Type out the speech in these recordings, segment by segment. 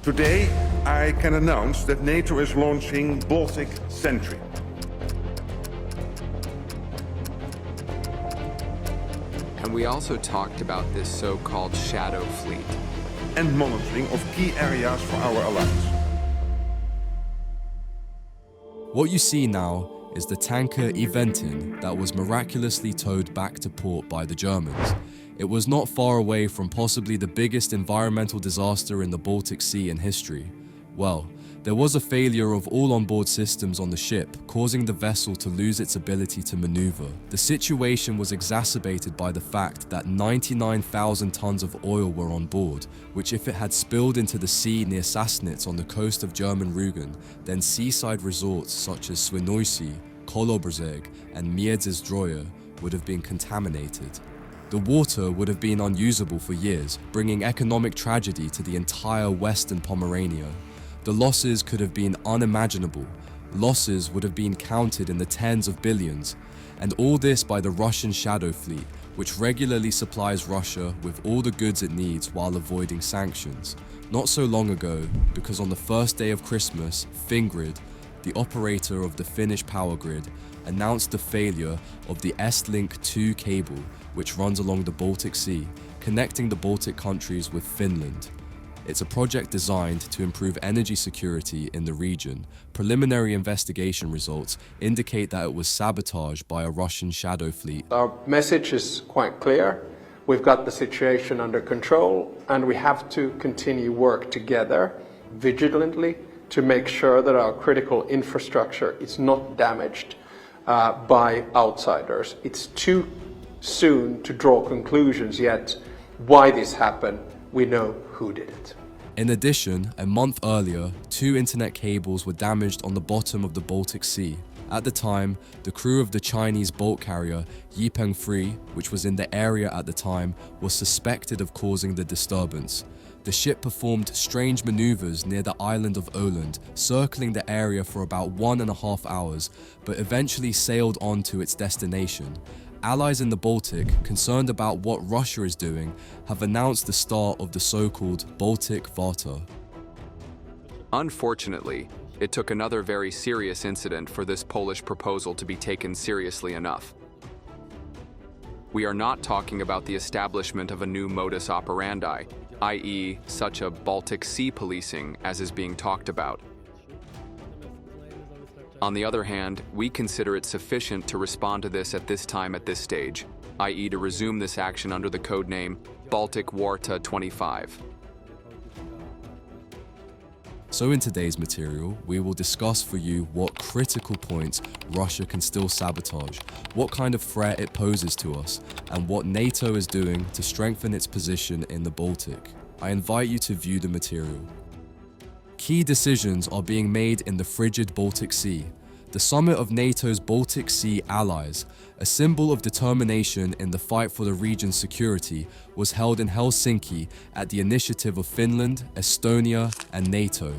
Today, I can announce that NATO is launching Baltic Sentry. And we also talked about this so-called shadow fleet. And monitoring of key areas for our alliance. What you see now is the tanker Eventin that was miraculously towed back to port by the Germans. It was not far away from possibly the biggest environmental disaster in the Baltic Sea in history. Well, there was a failure of all onboard systems on the ship, causing the vessel to lose its ability to maneuver. The situation was exacerbated by the fact that 99,000 tons of oil were on board, which if it had spilled into the sea near Sassnitz on the coast of German Rügen, then seaside resorts such as Swinoujscie, Kolobrzeg and Miedzyzdroje would have been contaminated. The water would have been unusable for years, bringing economic tragedy to the entire Western Pomerania. The losses could have been unimaginable. Losses would have been counted in the tens of billions. And all this by the Russian shadow fleet, which regularly supplies Russia with all the goods it needs while avoiding sanctions. Not so long ago, because on the first day of Christmas, Fingrid, the operator of the Finnish power grid, announced the failure of the Estlink 2 cable, which runs along the Baltic Sea, connecting the Baltic countries with Finland. It's a project designed to improve energy security in the region. Preliminary investigation results indicate that it was sabotaged by a Russian shadow fleet. Our message is quite clear. We've got the situation under control and we have to continue work together vigilantly to make sure that our critical infrastructure is not damaged by outsiders. It's too soon to draw conclusions yet why this happened. We know who did it. In addition, a month earlier, 2 internet cables were damaged on the bottom of the Baltic Sea. At the time, the crew of the Chinese bulk carrier Yipeng 3, which was in the area at the time, was suspected of causing the disturbance. The ship performed strange maneuvers near the island of Åland, circling the area for about 1.5 hours, but eventually sailed on to its destination. Allies in the Baltic, concerned about what Russia is doing, have announced the start of the so-called Baltic Varta. Unfortunately, it took another very serious incident for this Polish proposal to be taken seriously enough. We are not talking about the establishment of a new modus operandi, i.e., such a Baltic Sea policing as is being talked about. On the other hand, we consider it sufficient to respond to this at this time at this stage, i.e. to resume this action under the codename Baltic Warta 25. So in today's material, we will discuss for you what critical points Russia can still sabotage, what kind of threat it poses to us, and what NATO is doing to strengthen its position in the Baltic. I invite you to view the material. Key decisions are being made in the frigid Baltic Sea. The summit of NATO's Baltic Sea allies, a symbol of determination in the fight for the region's security, was held in Helsinki at the initiative of Finland, Estonia, and NATO.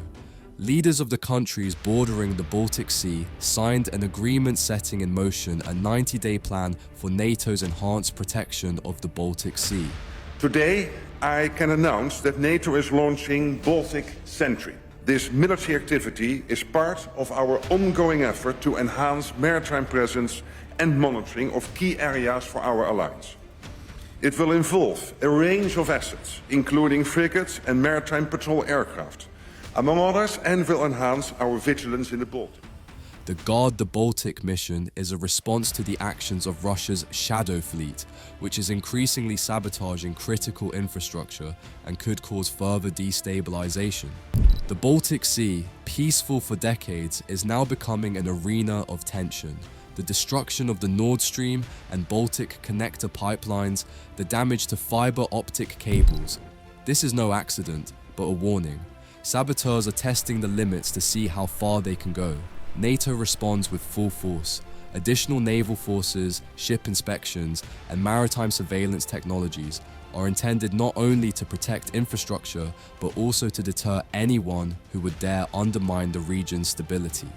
Leaders of the countries bordering the Baltic Sea signed an agreement setting in motion a 90-day plan for NATO's enhanced protection of the Baltic Sea. Today, I can announce that NATO is launching Baltic Sentry. This military activity is part of our ongoing effort to enhance maritime presence and monitoring of key areas for our alliance. It will involve a range of assets, including frigates and maritime patrol aircraft, among others, and will enhance our vigilance in the Baltic. The Guard the Baltic mission is a response to the actions of Russia's shadow fleet, which is increasingly sabotaging critical infrastructure and could cause further destabilization. The Baltic Sea, peaceful for decades, is now becoming an arena of tension. The destruction of the Nord Stream and Baltic connector pipelines, the damage to fiber optic cables. This is no accident, but a warning. Saboteurs are testing the limits to see how far they can go. NATO responds with full force. Additional naval forces, ship inspections, and maritime surveillance technologies are intended not only to protect infrastructure, but also to deter anyone who would dare undermine the region's stability.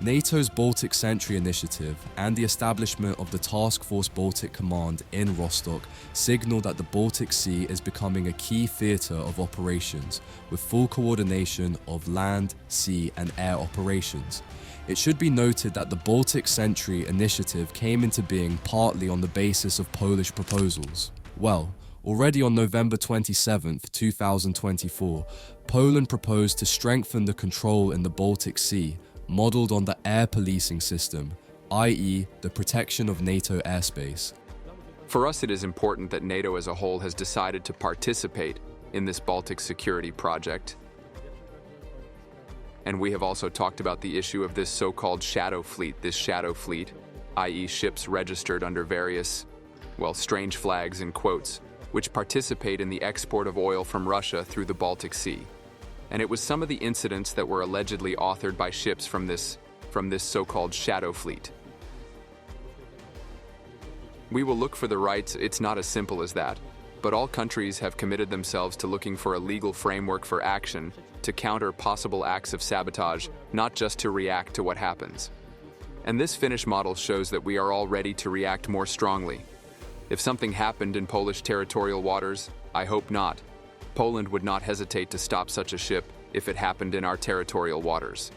NATO's Baltic Sentry initiative and the establishment of the Task Force Baltic Command in Rostock signal that the Baltic Sea is becoming a key theatre of operations, with full coordination of land, sea and air operations. It should be noted that the Baltic Sentry initiative came into being partly on the basis of Polish proposals. Well, already on November 27, 2024, Poland proposed to strengthen the control in the Baltic Sea, modelled on the air policing system, i.e. the protection of NATO airspace. For us, it is important that NATO as a whole has decided to participate in this Baltic security project. And we have also talked about the issue of this so-called shadow fleet, i.e. ships registered under various, well, strange flags in quotes, which participate in the export of oil from Russia through the Baltic Sea. And it was some of the incidents that were allegedly authored by ships from this so-called shadow fleet. We will look for the rights. It's not as simple as that, but all countries have committed themselves to looking for a legal framework for action to counter possible acts of sabotage, not just to react to what happens. And this Finnish model shows that we are all ready to react more strongly. If something happened in Polish territorial waters, I hope not. Poland would not hesitate to stop such a ship if it happened in our territorial waters.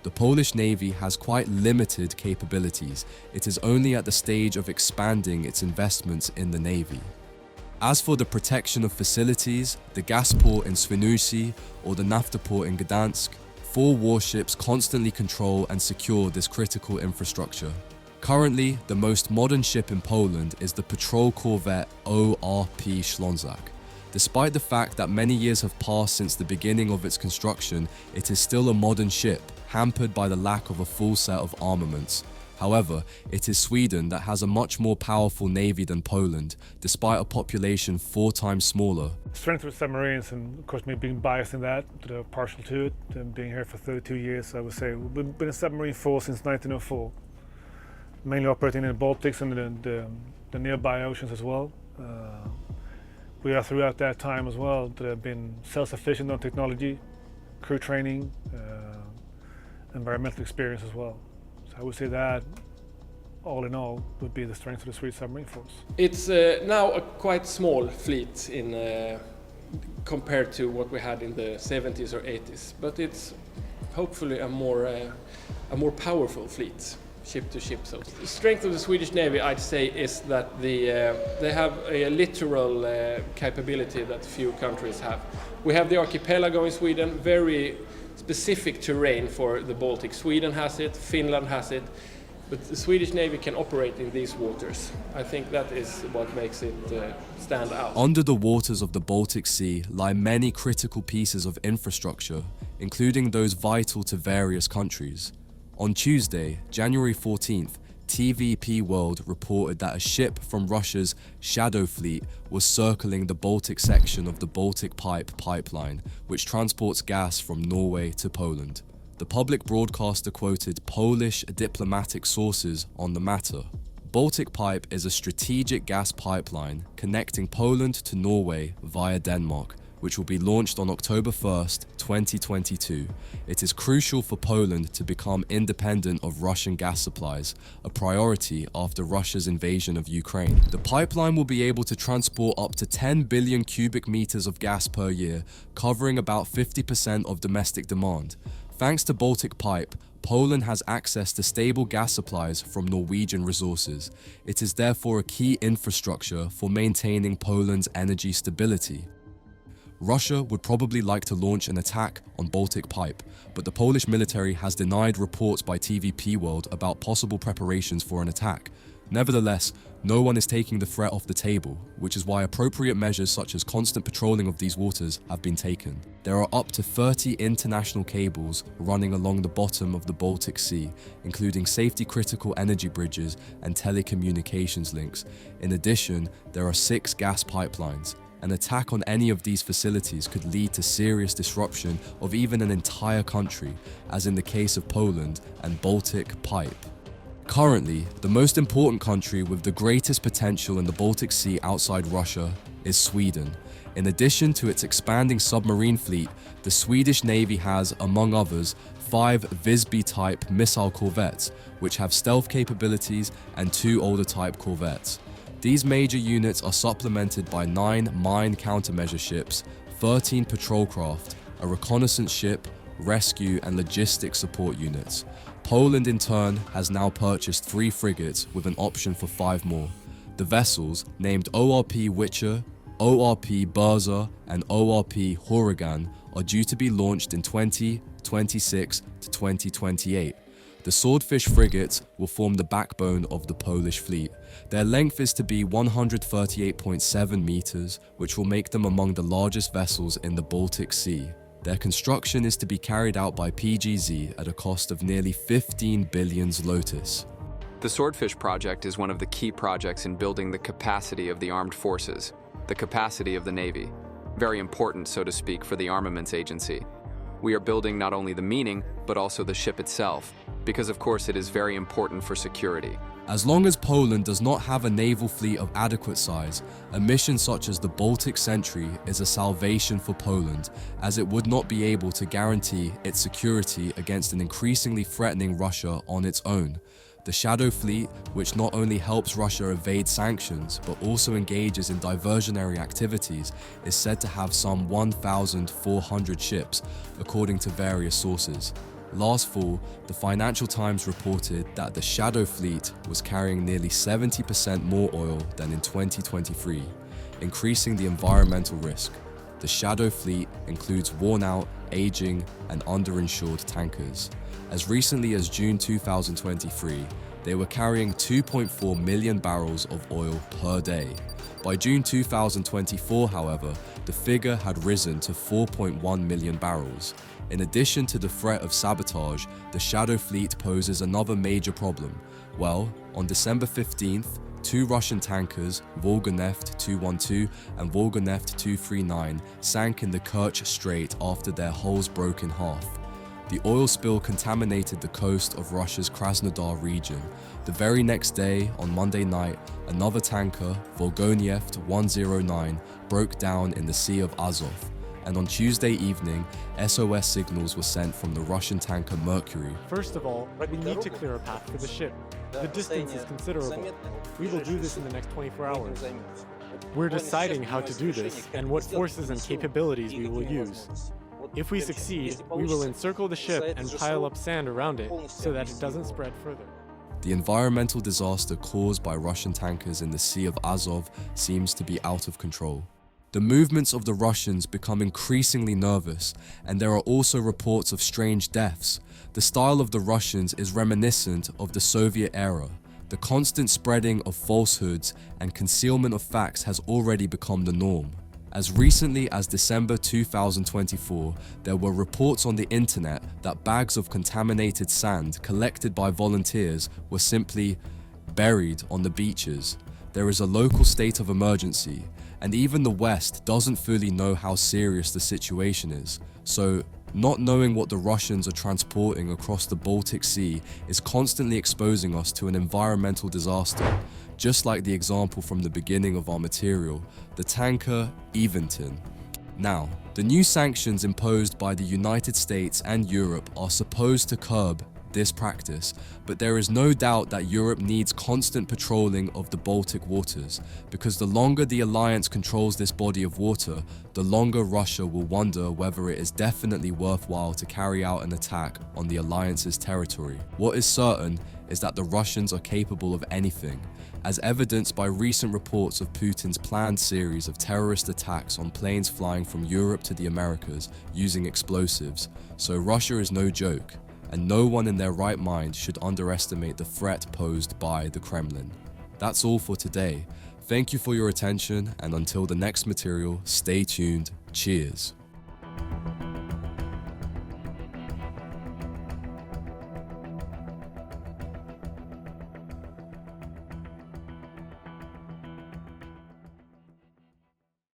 The Polish Navy has quite limited capabilities. It is only at the stage of expanding its investments in the Navy. As for the protection of facilities, the gas port in Swinoujscie or the naphtha port in Gdansk, 4 warships constantly control and secure this critical infrastructure. Currently, the most modern ship in Poland is the patrol corvette ORP Ślązak. Despite the fact that many years have passed since the beginning of its construction, it is still a modern ship, hampered by the lack of a full set of armaments. However, it is Sweden that has a much more powerful navy than Poland, despite a population 4 times smaller. Strength of submarines, and of course me being biased in that, partial to it, and being here for 32 years, I would say we've been a submarine force since 1904. Mainly operating in the Baltics and the nearby oceans as well. We are throughout that time as well been self-sufficient on technology, crew training, environmental experience as well. So I would say that, all in all, would be the strength of the Swedish submarine force. It's now a quite small fleet compared to what we had in the 70s or 80s, but it's hopefully a more powerful fleet. Ship to ship. So the strength of the Swedish Navy, I'd say, is that they have a littoral capability that few countries have. We have the archipelago in Sweden, very specific terrain for the Baltic. Sweden has it, Finland has it, but the Swedish Navy can operate in these waters. I think that is what makes it stand out. Under the waters of the Baltic Sea lie many critical pieces of infrastructure, including those vital to various countries. On Tuesday, January 14th, TVP World reported that a ship from Russia's Shadow Fleet was circling the Baltic section of the Baltic pipeline, which transports gas from Norway to Poland. The public broadcaster quoted Polish diplomatic sources on the matter. Baltic Pipe is a strategic gas pipeline connecting Poland to Norway via Denmark, which will be launched on October 1st, 2022. It is crucial for Poland to become independent of Russian gas supplies, a priority after Russia's invasion of Ukraine. The pipeline will be able to transport up to 10 billion cubic meters of gas per year, covering about 50% of domestic demand. Thanks to Baltic Pipe, Poland has access to stable gas supplies from Norwegian resources. It is therefore a key infrastructure for maintaining Poland's energy stability. Russia would probably like to launch an attack on Baltic Pipe, but the Polish military has denied reports by TVP World about possible preparations for an attack. Nevertheless, no one is taking the threat off the table, which is why appropriate measures such as constant patrolling of these waters have been taken. There are up to 30 international cables running along the bottom of the Baltic Sea, including safety-critical energy bridges and telecommunications links. In addition, there are 6 gas pipelines. An attack on any of these facilities could lead to serious disruption of even an entire country, as in the case of Poland and Baltic Pipe. Currently, the most important country with the greatest potential in the Baltic Sea outside Russia is Sweden. In addition to its expanding submarine fleet, the Swedish Navy has, among others, 5 Visby-type missile corvettes, which have stealth capabilities, and 2 older type corvettes. These major units are supplemented by 9 mine countermeasure ships, 13 patrol craft, a reconnaissance ship, rescue and logistics support units. Poland in turn has now purchased 3 frigates with an option for 5 more. The vessels, named ORP Witcher, ORP Berza and ORP Rügen, are due to be launched in 2026 to 2028. The Swordfish frigates will form the backbone of the Polish fleet. Their length is to be 138.7 meters, which will make them among the largest vessels in the Baltic Sea. Their construction is to be carried out by PGZ at a cost of nearly 15 billion zlotys. The Swordfish project is one of the key projects in building the capacity of the armed forces, the capacity of the Navy. Very important, so to speak, for the armaments agency. We are building not only the meaning, but also the ship itself, because of course it is very important for security. As long as Poland does not have a naval fleet of adequate size, a mission such as the Baltic Sentry is a salvation for Poland, as it would not be able to guarantee its security against an increasingly threatening Russia on its own. The Shadow Fleet, which not only helps Russia evade sanctions, but also engages in diversionary activities, is said to have some 1,400 ships, according to various sources. Last fall, the Financial Times reported that the Shadow Fleet was carrying nearly 70% more oil than in 2023, increasing the environmental risk. The Shadow Fleet includes worn-out, aging, and underinsured tankers. As recently as June 2023, they were carrying 2.4 million barrels of oil per day. By June 2024, however, the figure had risen to 4.1 million barrels. In addition to the threat of sabotage, the Shadow Fleet poses another major problem. Well, on December 15th, 2 Russian tankers, Volga-Neft 212 and Volga-Neft 239, sank in the Kerch Strait after their hulls broke in half. The oil spill contaminated the coast of Russia's Krasnodar region. The very next day, on Monday night, another tanker, Volgoneft 109, broke down in the Sea of Azov. And on Tuesday evening, SOS signals were sent from the Russian tanker Mercury. First of all, we need to clear a path for the ship. The distance is considerable. We will do this in the next 24 hours. We're deciding how to do this and what forces and capabilities we will use. If we succeed, we will encircle the ship and pile up sand around it so that it doesn't spread further. The environmental disaster caused by Russian tankers in the Sea of Azov seems to be out of control. The movements of the Russians become increasingly nervous, and there are also reports of strange deaths. The style of the Russians is reminiscent of the Soviet era. The constant spreading of falsehoods and concealment of facts has already become the norm. As recently as December 2024, there were reports on the internet that bags of contaminated sand collected by volunteers were simply buried on the beaches. There is a local state of emergency, and even the West doesn't fully know how serious the situation is. So, not knowing what the Russians are transporting across the Baltic Sea is constantly exposing us to an environmental disaster, just like the example from the beginning of our material, the tanker Eventin. Now, the new sanctions imposed by the United States and Europe are supposed to curb this practice, but there is no doubt that Europe needs constant patrolling of the Baltic waters, because the longer the alliance controls this body of water, the longer Russia will wonder whether it is definitely worthwhile to carry out an attack on the alliance's territory. What is certain is that the Russians are capable of anything, as evidenced by recent reports of Putin's planned series of terrorist attacks on planes flying from Europe to the Americas using explosives. So Russia is no joke, and no one in their right mind should underestimate the threat posed by the Kremlin. That's all for today. Thank you for your attention, and until the next material, stay tuned. Cheers.